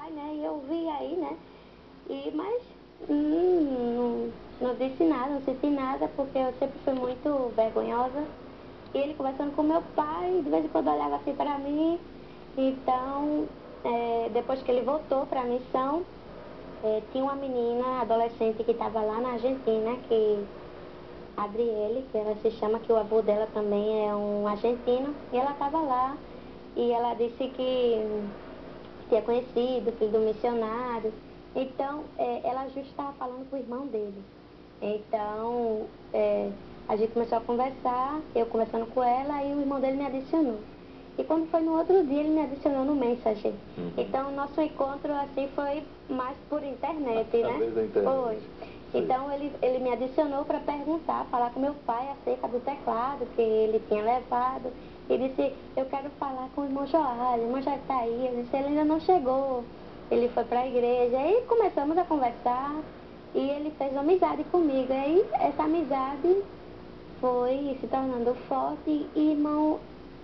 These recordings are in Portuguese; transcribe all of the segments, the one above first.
pai, né? E eu vi aí, né? Mas não disse nada, não senti nada, porque eu sempre fui muito vergonhosa. E ele conversando com meu pai, de vez em quando olhava assim para mim. Então, depois que ele voltou para a missão, tinha uma menina adolescente que estava lá na Argentina, que a Adriele, que ela se chama, que o avô dela também é um argentino, e ela estava lá, e ela disse que tinha conhecido o filho do missionário. Então, ela justo estava falando com o irmão dele. Então, a gente começou a conversar, eu conversando com ela, e o irmão dele me adicionou. E quando foi no outro dia, ele me adicionou no Messenger. Então, o nosso encontro, assim, foi mais por internet, né? Através da internet. Foi. Então, ele me adicionou para perguntar, falar com meu pai acerca do teclado que ele tinha levado. E disse, eu quero falar com o irmão Joás, o irmão já está aí. Eu disse, ele ainda não chegou. Ele foi para a igreja. Aí começamos a conversar e ele fez uma amizade comigo. Aí essa amizade foi se tornando forte. E, irmão,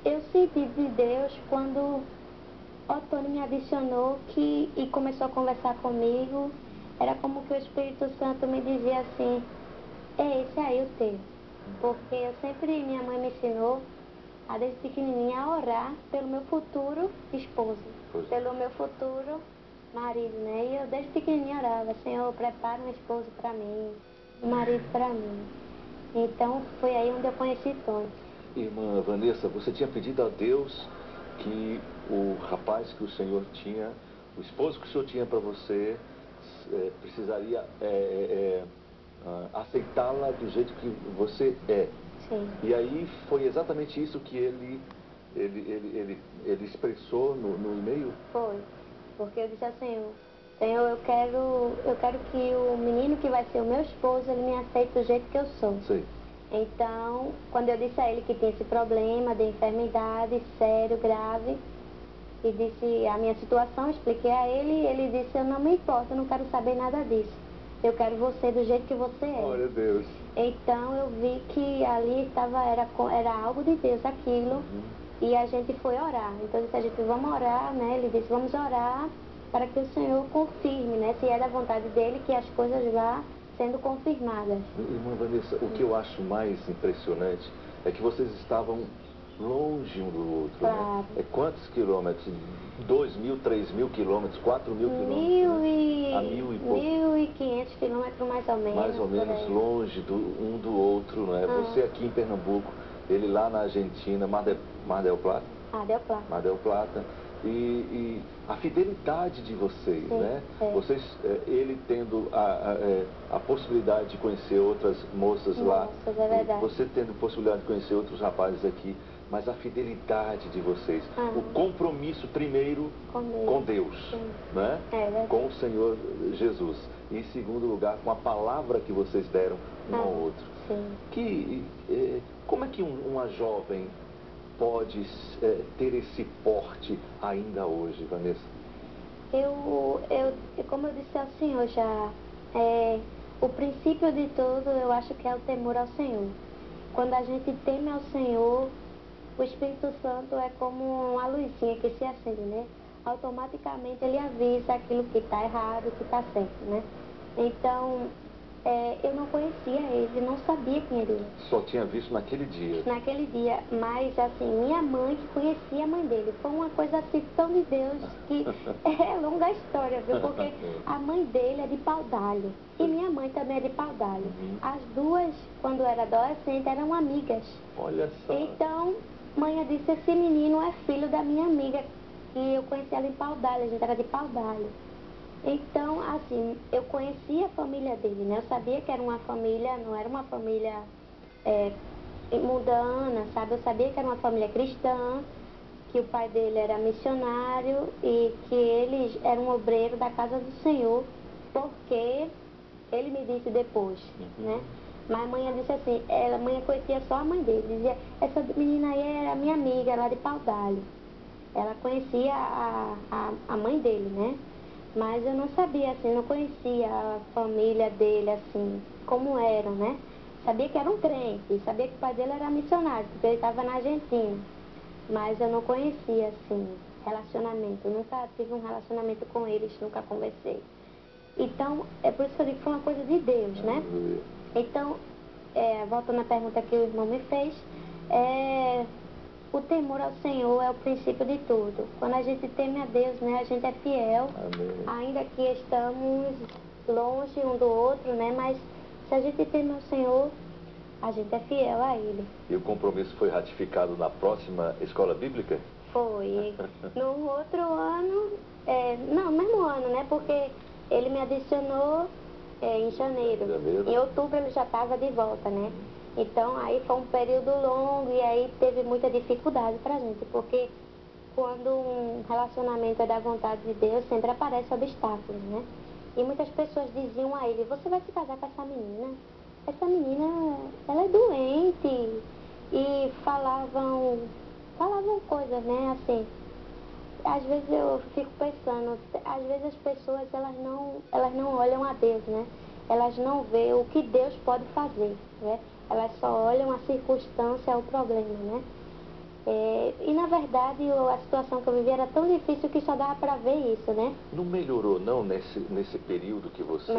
eu senti de Deus quando Otônio me adicionou e começou a conversar comigo. Era como que o Espírito Santo me dizia assim, esse aí o teu. Porque eu sempre, minha mãe me ensinou, desde pequenininha, a orar pelo meu futuro esposo, pelo meu futuro marido, né? E eu desde pequenininha orava, Senhor, prepara um esposo para mim, um marido para mim. Então foi aí onde eu conheci Tony. Irmã Vanessa, você tinha pedido a Deus que o rapaz que o Senhor tinha, o esposo que o Senhor tinha para você, precisaria aceitá-la do jeito que você é. Sim. E aí foi exatamente isso que ele expressou no e-mail? Foi, porque eu disse assim, Senhor, eu quero que o menino que vai ser o meu esposo, ele me aceite do jeito que eu sou. Sim. Então, quando eu disse a ele que tinha esse problema de enfermidade sério, grave, e disse a minha situação, expliquei a ele, ele disse, eu não me importo, eu não quero saber nada disso. Eu quero você do jeito que você é. Glória a Deus. Então eu vi que ali era algo de Deus aquilo. E a gente foi orar. Então eu disse, a gente vamos orar, né? Ele disse, vamos orar para que o Senhor confirme, né? Se é da vontade dele, que as coisas vá sendo confirmadas. Irmã Vanessa, o que eu acho mais impressionante é que vocês estavam longe um do outro, Claro. né? Quantos quilômetros? 2.000, 3.000 quilômetros, 4.000 quilômetros? 1.500 quilômetros mais ou menos. Mais ou menos longe um do outro, não é? Você aqui em Pernambuco, ele lá na Argentina, Mar del Plata? Mar del Plata. Mar del Plata. E a fidelidade de vocês, sim, né? Vocês, ele tendo a possibilidade de conhecer outras moças lá, é verdade. você tendo possibilidade de conhecer outros rapazes aqui, mas a fidelidade de vocês, o compromisso primeiro com Deus, né? Com o Senhor Jesus, e em segundo lugar com a palavra que vocês deram um ao outro. Sim. Como é que uma jovem pode ter esse porte ainda hoje, Vanessa? Como eu disse ao senhor já, o princípio de tudo eu acho que é o temor ao Senhor. Quando a gente teme ao Senhor, o Espírito Santo é como uma luzinha que se acende, né? Automaticamente ele avisa aquilo que está errado, que está certo, né? Então, eu não conhecia ele, não sabia quem ele era. Só tinha visto naquele dia? Naquele dia, mas assim, minha mãe que conhecia a mãe dele. Foi uma coisa assim tão de Deus que é longa história, viu? Porque a mãe dele é de Paudalho e minha mãe também é de Paudalho. As duas, quando era adolescente, eram amigas. Olha só. Então, mãe disse, esse menino é filho da minha amiga, que eu conheci ela em Paudalho, a gente era de Paudalho. Então, assim, eu conhecia a família dele, né? Eu sabia que era uma família, não era uma família mundana, sabe? Eu sabia que era uma família cristã, que o pai dele era missionário e que ele era um obreiro da casa do Senhor, porque ele me disse depois, né? Mas a mãe disse assim, a mãe conhecia só a mãe dele, dizia, essa menina aí era minha amiga lá de Paudalho. Ela conhecia a mãe dele, né? Mas eu não sabia, assim, não conhecia a família dele, assim, como eram, né? Sabia que era um crente, sabia que o pai dele era missionário, porque ele estava na Argentina. Mas eu não conhecia, assim, relacionamento. Nunca tive um relacionamento com eles, nunca conversei. Então, é por isso que eu digo que foi uma coisa de Deus, né? Então, voltando à pergunta que o irmão me fez, o temor ao Senhor é o princípio de tudo. Quando a gente teme a Deus, né, a gente é fiel. Amém. Ainda que estamos longe um do outro, né? Mas se a gente teme ao Senhor, a gente é fiel a Ele. E o compromisso foi ratificado na próxima escola bíblica? Foi. No outro ano, não, mesmo ano, né? Porque ele me adicionou em janeiro. Em outubro ele já estava de volta, né? Então aí foi um período longo e aí teve muita dificuldade pra gente, porque quando um relacionamento é da vontade de Deus, sempre aparece obstáculos, né? E muitas pessoas diziam a ele, você vai se casar com essa menina? Essa menina, ela é doente. E falavam coisas, né, assim. Às vezes eu fico pensando, às vezes as pessoas, elas não olham a Deus, né? Elas não veem o que Deus pode fazer, né? Elas só olham a circunstância, o problema, né? E na verdade a situação que eu vivi era tão difícil que só dava pra ver isso, né? Não melhorou não nesse período que você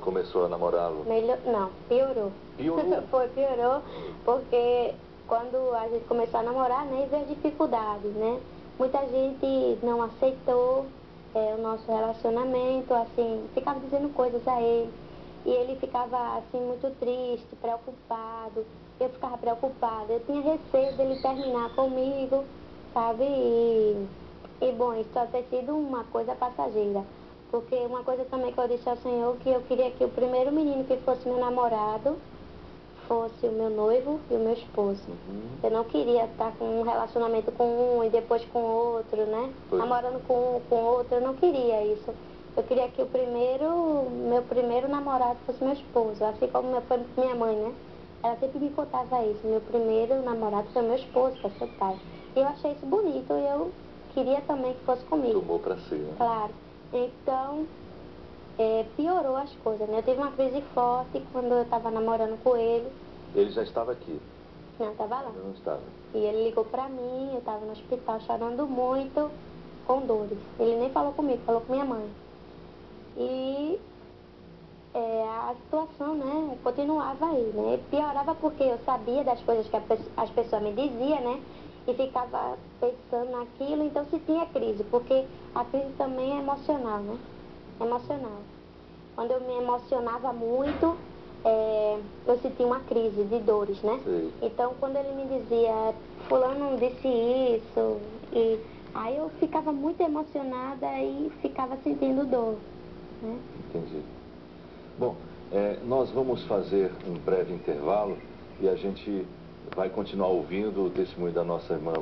começou a namorá-lo? Não, piorou. Piorou? Piorou, porque quando a gente começou a namorar, né, veio as dificuldades, né? Muita gente não aceitou o nosso relacionamento, assim, ficava dizendo coisas a ele. E ele ficava, assim, muito triste, preocupado. Eu ficava preocupada. Eu tinha receio dele terminar comigo, sabe? Bom, isso só ter sido uma coisa passageira. Porque uma coisa também que eu disse ao Senhor, que eu queria que o primeiro menino que fosse meu namorado fosse o meu noivo e o meu esposo. Eu não queria estar com um relacionamento com um e depois com outro, né? Namorando com um, com outro, eu não queria isso. Eu queria que meu primeiro namorado fosse meu esposo, assim como foi minha mãe, né? Ela sempre me contava isso. Meu primeiro namorado foi meu esposo, foi seu pai. E eu achei isso bonito e eu queria também que fosse comigo. Tomou pra si, né? Claro. Então, piorou as coisas, né? Eu tive uma crise forte quando eu estava namorando com ele. Ele já estava aqui? Não, estava lá. Eu não estava. E ele ligou pra mim, eu estava no hospital chorando muito, com dores. Ele nem falou comigo, falou com minha mãe. E a situação, né, continuava aí, né? Piorava porque eu sabia das coisas que as pessoas me diziam, né? E ficava pensando naquilo, então se tinha crise, porque a crise também é emocional, né? Emocional. Quando eu me emocionava muito, eu sentia uma crise de dores, né? Sim. Então quando ele me dizia, fulano disse isso, e aí eu ficava muito emocionada e ficava sentindo dor, né? Entendi. Bom, nós vamos fazer um breve intervalo e a gente vai continuar ouvindo o testemunho da nossa irmã